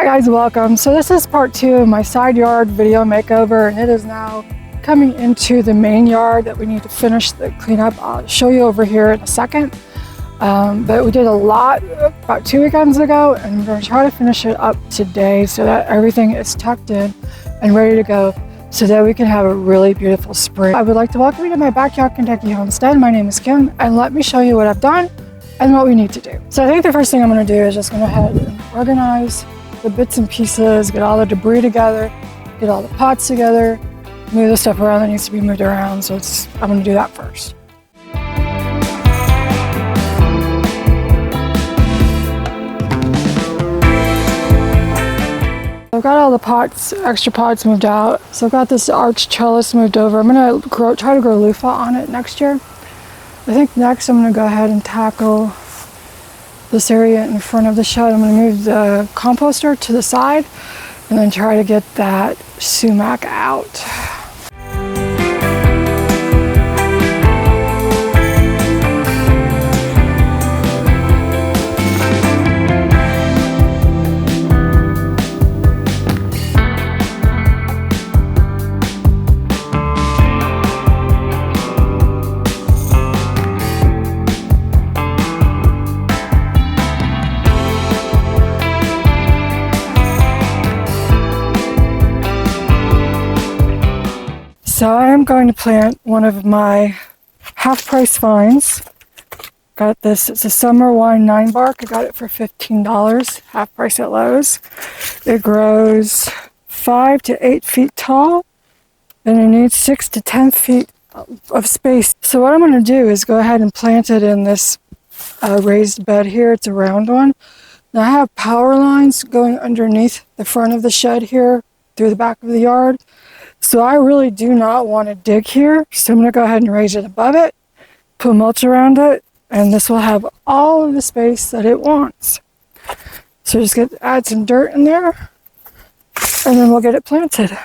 Hi guys, welcome. So this is part 2 of my side yard video makeover, and it is now coming into the main yard that we need to finish the cleanup. I'll show you over here in a second. But we did a lot about 2 weekends ago, and we're going to try to finish it up today so that everything is tucked in and ready to go so that we can have a really beautiful spring. I would like to welcome you to my backyard Kentucky homestead. My name is Kim, and let me show you what I've done and what we need to do. So I think the first thing I'm going to do is just go ahead and organize the bits and pieces, get all the debris together, get all the pots together, move the stuff around that needs to be moved around. So I'm going to do that first. I've got all the pots, extra pots moved out. So I've got this arch trellis moved over. I'm going to try to grow loofah on it next year. I think next I'm going to go ahead and tackle this area in front of the shed. I'm going to move the composter to the side and then try to get that sumac out. So I am going to plant one of my half-price vines. Got this, it's a summer wine 9-bark. I got it for $15, half price at Lowe's. It grows 5 to 8 feet tall, and it needs 6 to 10 feet of space. So what I'm going to do is go ahead and plant it in this raised bed here. It's a round one. Now I have power lines going underneath the front of the shed here through the back of the yard. So I really do not want to dig here. So I'm going to go ahead and raise it above it, put mulch around it, and this will have all of the space that it wants. So just add some dirt in there, and then we'll get it planted.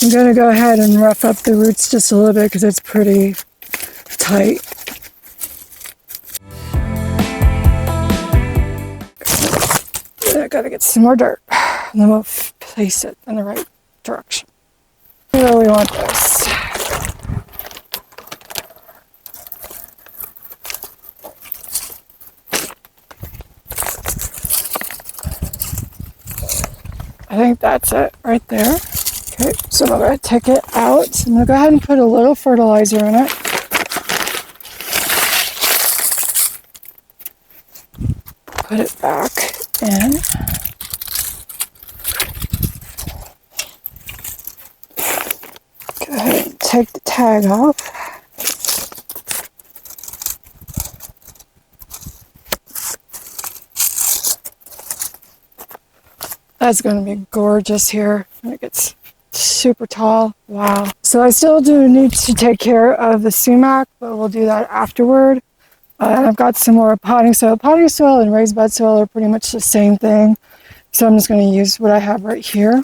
I'm going to go ahead and rough up the roots just a little bit because it's pretty tight. I gotta get some more dirt, and then we'll place it in the right direction. Where we want this. I think that's it right there. Okay, so I'm going to take it out. I'm going to go ahead and put a little fertilizer in it. Put it back in. Go ahead and take the tag off. That's going to be gorgeous here when it gets super tall. Wow. So I still do need to take care of the sumac, but we'll do that afterward. And I've got some more potting soil. Potting soil and raised bed soil are pretty much the same thing. So I'm just going to use what I have right here.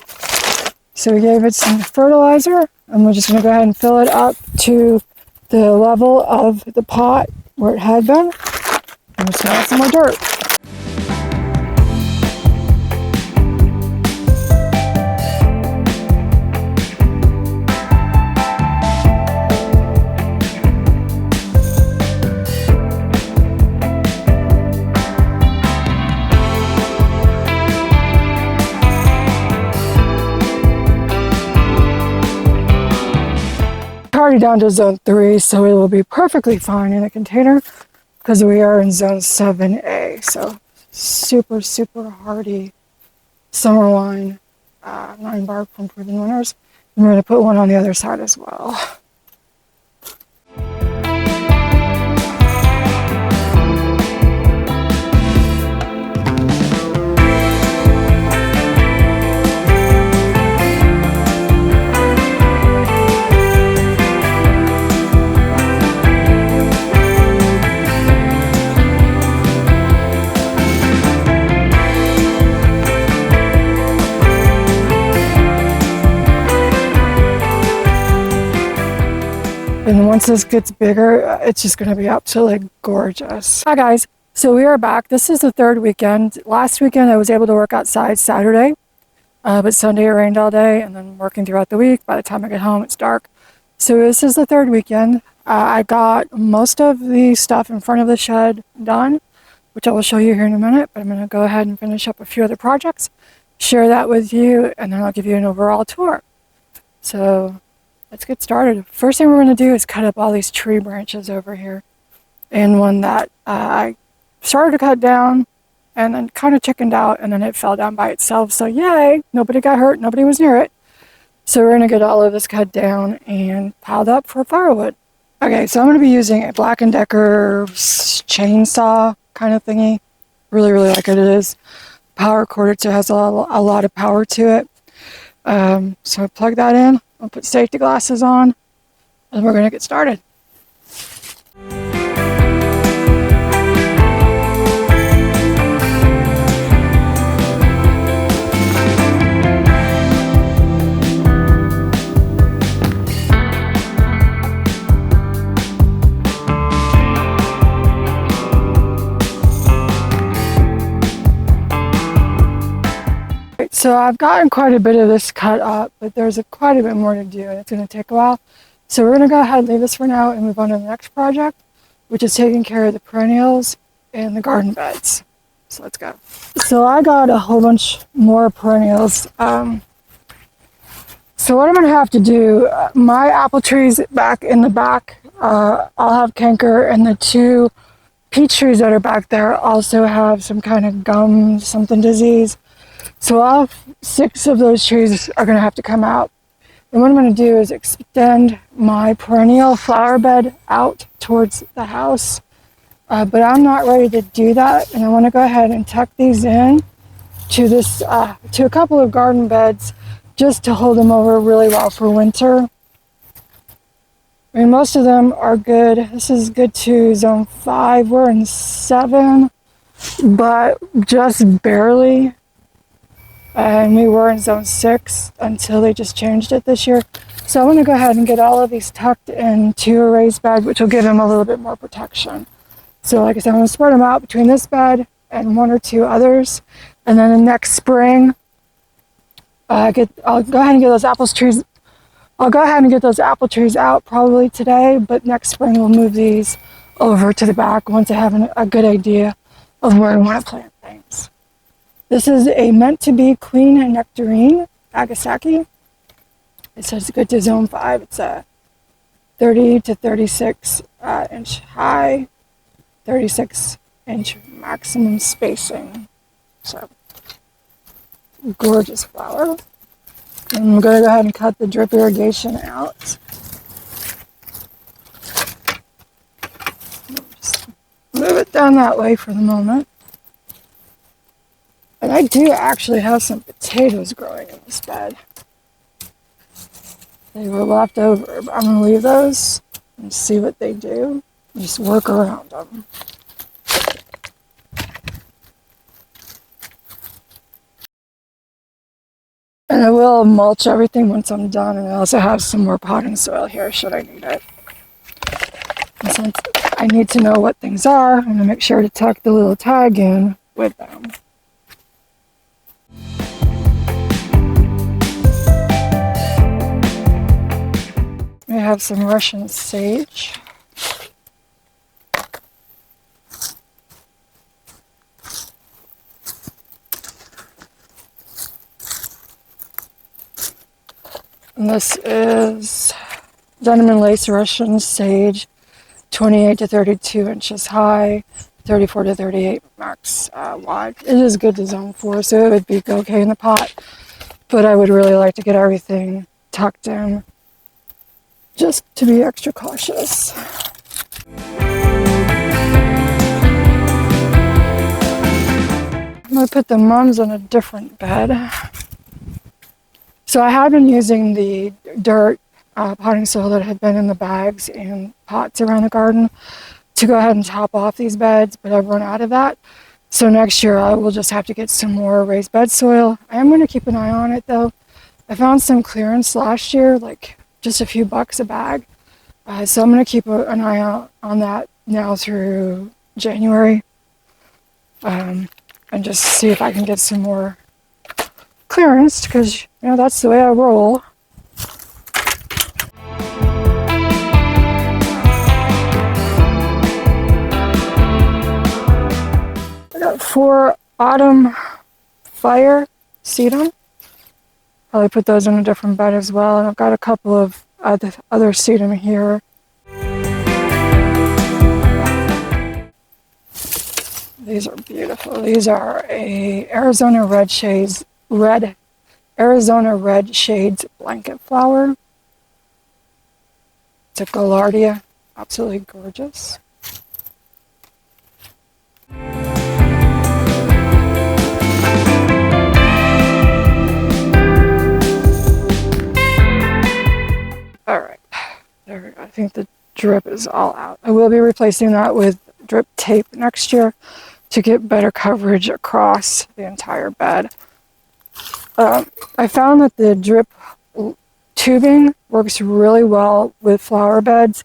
So we gave it some fertilizer, and we're just going to go ahead and fill it up to the level of the pot where it had been. And just add some more dirt. Already down to zone 3, so it will be perfectly fine in a container because we are in zone 7A. So super hardy summer wine 9-bark from Proven Winners. And we're going to put one on the other side as well. And once this gets bigger, it's just going to be absolutely gorgeous. Hi guys, so we are back. This is the third weekend. Last weekend I was able to work outside Saturday, but Sunday it rained all day, and then working throughout the week. By the time I get home, it's dark. So this is the third weekend. I got most of the stuff in front of the shed done, which I will show you here in a minute, but I'm going to go ahead and finish up a few other projects, share that with you, and then I'll give you an overall tour. So let's get started. First thing we're going to do is cut up all these tree branches over here. And one that I started to cut down and then kind of chickened out, and then it fell down by itself. So yay, nobody got hurt, nobody was near it. So we're going to get all of this cut down and piled up for firewood. Okay, so I'm going to be using a Black & Decker chainsaw kind of thingy. Really, really like it. It is power corded, so it has a lot of power to it. So I plug that in. I'll put safety glasses on, and we're going to get started. So I've gotten quite a bit of this cut up, but there's quite a bit more to do, and it's going to take a while. So we're going to go ahead and leave this for now and move on to the next project, which is taking care of the perennials and the garden beds. So let's go. So I got a whole bunch more perennials. So what I'm going to have to do, my apple trees back in the back, I'll have canker, and the two peach trees that are back there also have some kind of gum something disease. So all 6 of those trees are going to have to come out. And what I'm going to do is extend my perennial flower bed out towards the house. But I'm not ready to do that. And I want to go ahead and tuck these in to this, to a couple of garden beds just to hold them over really well for winter. I mean, most of them are good. This is good to zone 5. We're in 7, but just barely. And we were in zone 6 until they just changed it this year. So I'm going to go ahead and get all of these tucked into a raised bed, which will give them a little bit more protection. So like I said, I'm going to spread them out between this bed and 1 or 2 others. And then the next spring, I'll go ahead and get those apple trees. I'll go ahead and get those apple trees out probably today, but next spring we'll move these over to the back once I have a good idea of where I want to plant things. This is a meant to be queen nectarine, Agasaki. It says good to zone 5. It's a 30 to 36 inch high, 36 inch maximum spacing. So, gorgeous flower. And I'm going to go ahead and cut the drip irrigation out. Just move it down that way for the moment. And I do actually have some potatoes growing in this bed. They were left over, but I'm going to leave those and see what they do. Just work around them. And I will mulch everything once I'm done, and I also have some more potting soil here should I need it. And since I need to know what things are, I'm going to make sure to tuck the little tag in with them. We have some Russian sage. And this is denim and lace Russian sage, 28 to 32 inches high, 34 to 38 max wide. It is good to zone 4, so it would be okay in the pot. But I would really like to get everything tucked in, just to be extra cautious. I'm going to put the mums on a different bed. So I have been using the dirt potting soil that had been in the bags and pots around the garden to go ahead and top off these beds, but I've run out of that. So next year I will just have to get some more raised bed soil. I am going to keep an eye on it though. I found some clearance last year, like just a few bucks a bag. So I'm going to keep an eye out on that now through January, and just see if I can get some more clearance, because that's the way I roll. I got 4 autumn fire sedum. Probably put those in a different bed as well, and I've got a couple of other sedum here. These are beautiful. These are a Arizona red shades blanket flower. It's a Gaillardia, absolutely gorgeous. All right, there we go. I think the drip is all out. I will be replacing that with drip tape next year to get better coverage across the entire bed. I found that the drip tubing works really well with flower beds,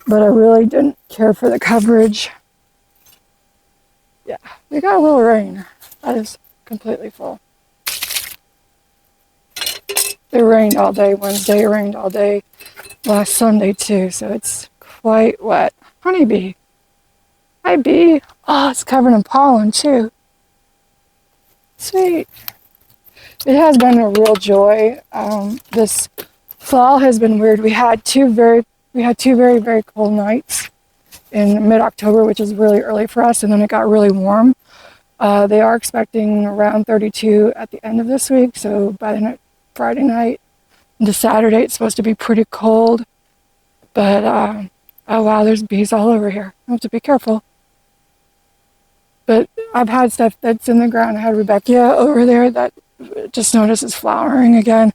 but I really didn't care for the coverage. Yeah, we got a little rain. That is completely full. It rained all day Wednesday, it rained all day last Sunday too, so it's quite wet. Honeybee. Hi, bee. Oh, it's covered in pollen too. Sweet. It has been a real joy. This fall has been weird. We had two very, very cold nights in mid-October, which is really early for us, and then it got really warm. They are expecting around 32 at the end of this week, so by the Friday night into Saturday, it's supposed to be pretty cold. But, oh wow, there's bees all over here. I have to be careful. But I've had stuff that's in the ground. I had Rebecca over there that just noticed is flowering again.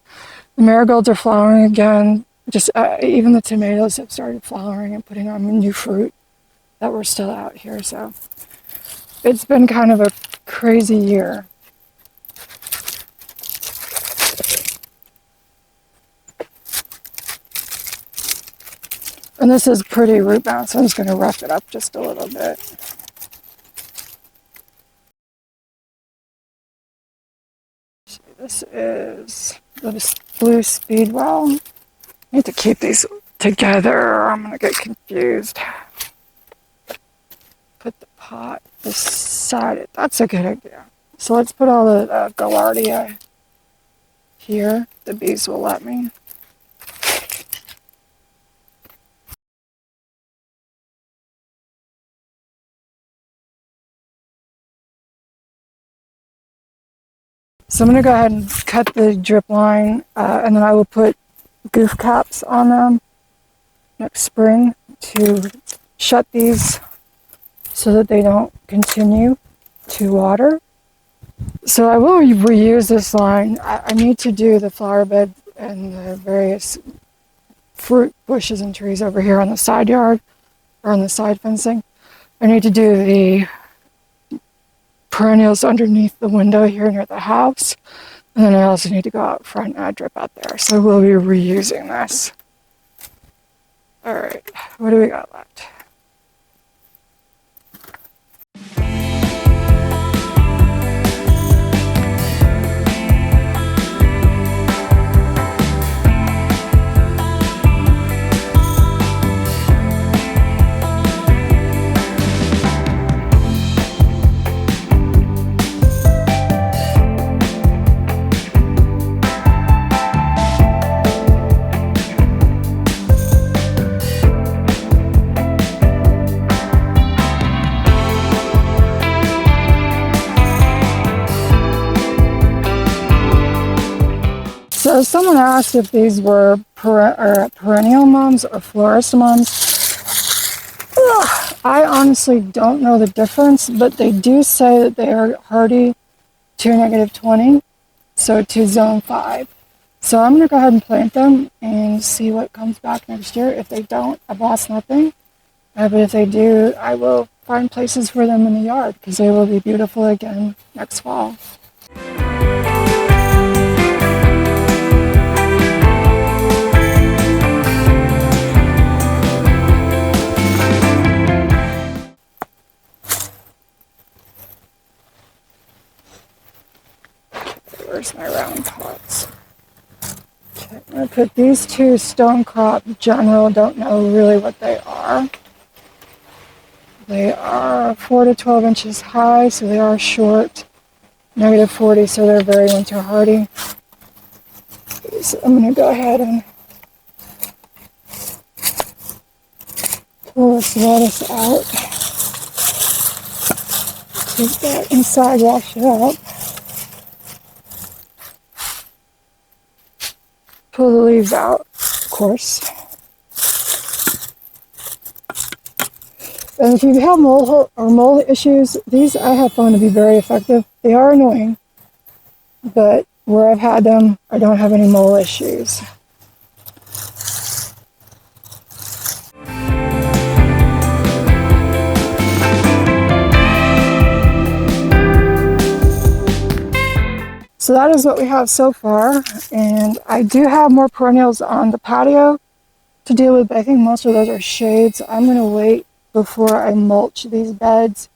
The marigolds are flowering again. Just even the tomatoes have started flowering and putting on new fruit that were still out here. So it's been kind of a crazy year. And this is pretty root bound, so I'm just going to rough it up just a little bit. This is the blue speedwell. I need to keep these together or I'm going to get confused. Put the pot beside it. That's a good idea. So let's put all the Gaillardia here. The bees will let me. So I'm going to go ahead and cut the drip line, and then I will put goof caps on them next spring to shut these so that they don't continue to water. So I will reuse this line. I need to do the flower bed and the various fruit bushes and trees over here on the side yard or on the side fencing. I need to do the perennials underneath the window here near the house. And then I also need to go out front and add drip out there. So we'll be reusing this. All right, what do we got left? So someone asked if these were perennial mums or florist mums. Ugh, I honestly don't know the difference, but they do say that they are hardy to -20, so to zone 5. So I'm going to go ahead and plant them and see what comes back next year. If they don't, I've lost nothing. But if they do, I will find places for them in the yard because they will be beautiful again next fall. my round pots. Okay, I'm going to put these two stone crop general, don't know really what they are. They are 4 to 12 inches high, so they are short. -40, so they're very winter hardy. So I'm going to go ahead and pull this lettuce out. Take that inside, wash it out. Pull the leaves out, of course. And if you have mold issues, these I have found to be very effective. They are annoying, but where I've had them, I don't have any mold issues. So that is what we have so far, and I do have more perennials on the patio to deal with, but I think most of those are shade, so I'm going to wait before I mulch these beds.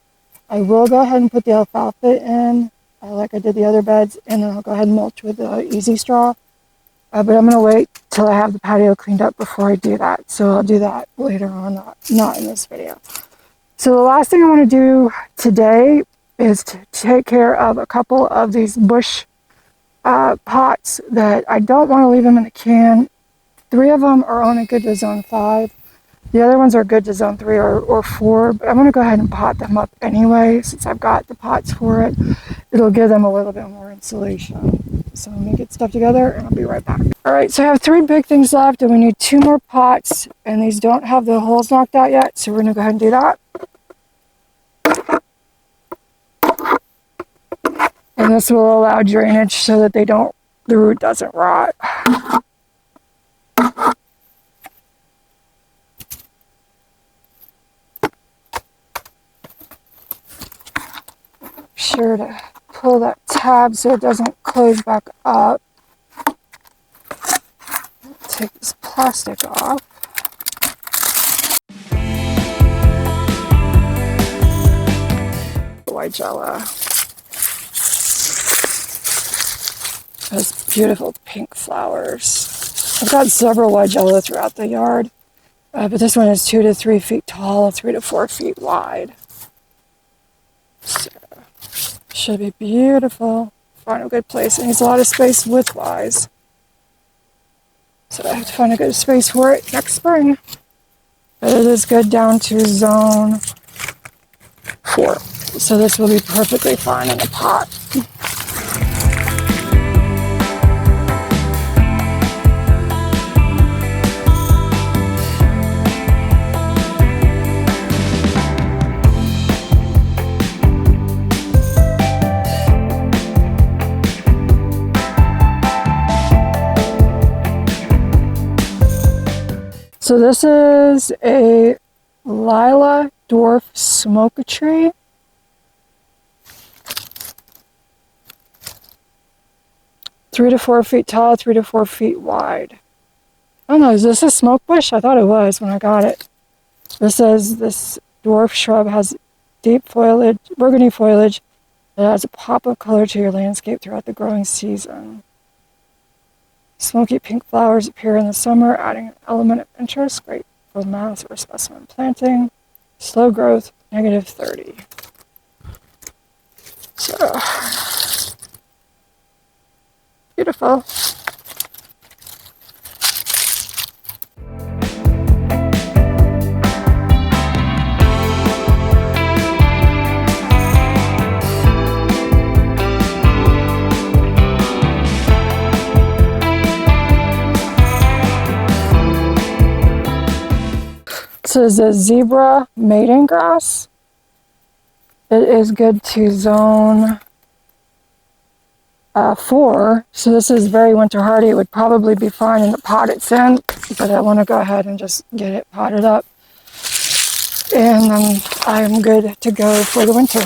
I will go ahead and put the alfalfa in, like I did the other beds, and then I'll go ahead and mulch with the easy straw. But I'm going to wait till I have the patio cleaned up before I do that, so I'll do that later on, not in this video. So the last thing I want to do today is to take care of a couple of these bush pots that I don't want to leave them in the can. 3 of them are only good to zone 5. The other ones are good to zone 3 or 4, but I'm going to go ahead and pot them up anyway since I've got the pots for it. It'll give them a little bit more insulation. So I'm going to get stuff together and I'll be right back. Alright, so I have 3 big things left and we need 2 more pots, and these don't have the holes knocked out yet, so we're going to go ahead and do that. And this will allow drainage so that the root doesn't rot. Sure to pull that tab so it doesn't close back up. Take this plastic off. Weigela. Those beautiful pink flowers. I've got several Weigela throughout the yard, but this one is 2 to 3 feet tall, 3 to 4 feet wide. So, should be beautiful. Find a good place. It needs a lot of space width-wise. So I have to find a good space for it next spring. But it is good down to zone 4. So this will be perfectly fine in a pot. So this is a Lila dwarf smoke tree. Three to 4 feet tall, 3 to 4 feet wide. I don't know, is this a smoke bush? I thought it was when I got it. This says this dwarf shrub has deep foliage, burgundy foliage that adds a pop of color to your landscape throughout the growing season. Smoky pink flowers appear in the summer, adding an element of interest. Great for mass or specimen planting. Slow growth, -30. So, beautiful. This is a zebra maiden grass. It is good to zone 4, so this is very winter hardy. It would probably be fine in the pot it's in, but I want to go ahead and just get it potted up, and then I'm good to go for the winter.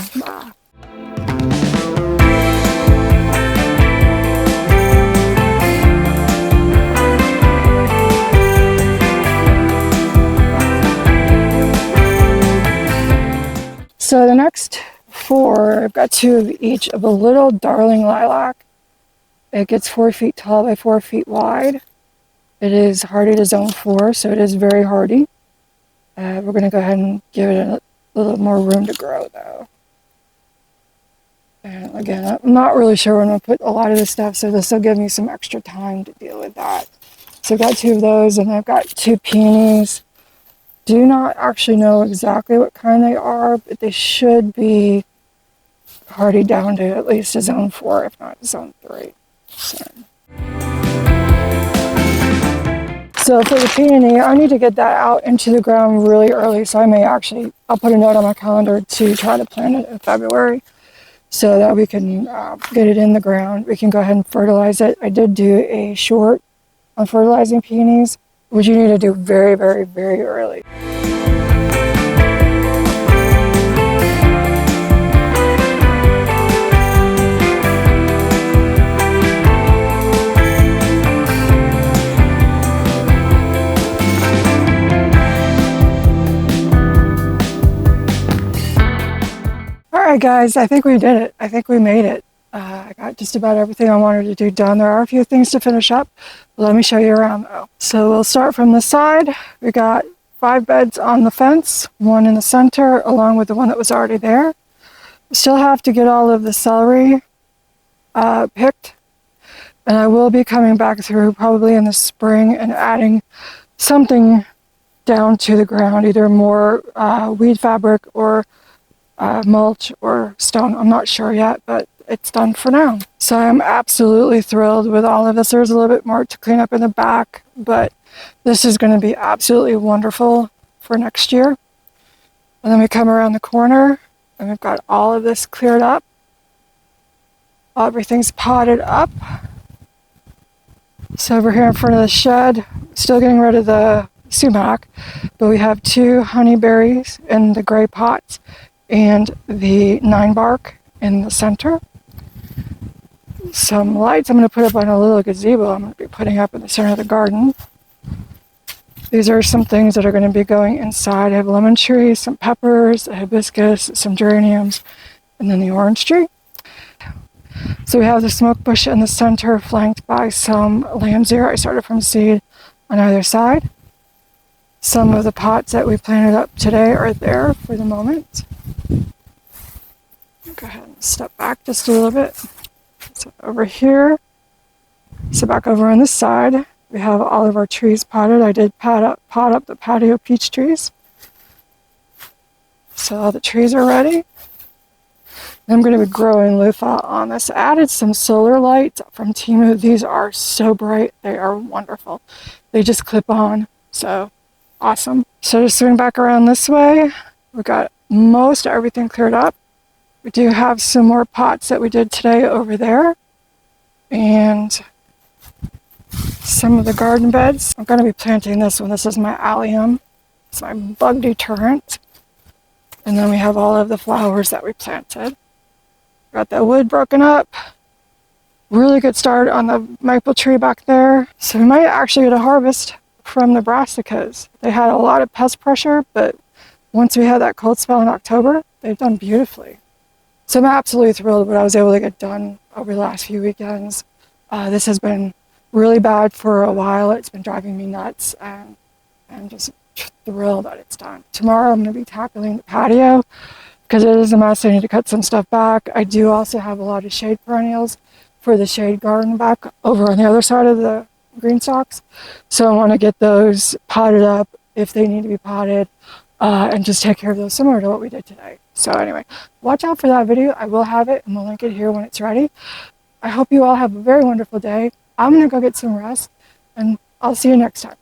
So the next 4, I've got 2 of each of a little darling lilac. It gets 4 feet tall by 4 feet wide. It is hardy to zone 4, so it is very hardy. We're going to go ahead and give it a little more room to grow though. And again, I'm not really sure when I'll put a lot of this stuff, so this will give me some extra time to deal with that. So I've got 2 of those, and I've got 2 peonies. Do not actually know exactly what kind they are, but they should be hardy down to at least a zone 4, if not zone 3. So for the peony, I need to get that out into the ground really early, so I'll put a note on my calendar to try to plant it in February so that we can get it in the ground. We can go ahead and fertilize it. I did do a short on fertilizing peonies, which you need to do very, very, very early. Alright guys, I think we did it. I think we made it. I got just about everything I wanted to do done. There are a few things to finish up. Let me show you around though. So we'll start from the side. We got 5 beds on the fence, 1 in the center, along with the one that was already there. We still have to get all of the celery picked. And I will be coming back through probably in the spring and adding something down to the ground, either more weed fabric or mulch or stone. I'm not sure yet, but it's done for now. So I'm absolutely thrilled with all of this. There's a little bit more to clean up in the back, but this is going to be absolutely wonderful for next year. And then we come around the corner and we've got all of this cleared up. Everything's potted up. So over here in front of the shed, still getting rid of the sumac, but we have 2 honeyberries in the gray pots and the 9-bark in the center. Some lights I'm going to put up on a little gazebo I'm going to be putting up in the center of the garden. These are some things that are going to be going inside. I have lemon trees, some peppers, a hibiscus, some geraniums, and then the orange tree. So we have the smoke bush in the center, flanked by some lamb's ear I started from seed on either side. Some of the pots that we planted up today are there for the moment. Go ahead and step back just a little bit. So over here, so back over on this side, we have all of our trees potted. I did pot up the patio peach trees. So all the trees are ready. I'm going to be growing loofah on this. I added some solar lights from Temu. These are so bright. They are wonderful. They just clip on. So awesome. So to swing back around this way, we got most everything cleared up. We do have some more pots that we did today over there. And some of the garden beds. I'm going to be planting this one. This is my allium. It's my bug deterrent. And then we have all of the flowers that we planted. Got the wood broken up. Really good start on the maple tree back there. So we might actually get a harvest from the brassicas. They had a lot of pest pressure, but once we had that cold spell in October, they've done beautifully. So I'm absolutely thrilled with what I was able to get done over the last few weekends. This has been really bad for a while. It's been driving me nuts, and I'm just thrilled that it's done. Tomorrow I'm going to be tackling the patio because it is a mess. I need to cut some stuff back. I do also have a lot of shade perennials for the shade garden back over on the other side of the green stalks. So I want to get those potted up if they need to be potted and just take care of those similar to what we did today. So anyway, watch out for that video. I will have it and we'll link it here when it's ready. I hope you all have a very wonderful day. I'm going to go get some rest and I'll see you next time.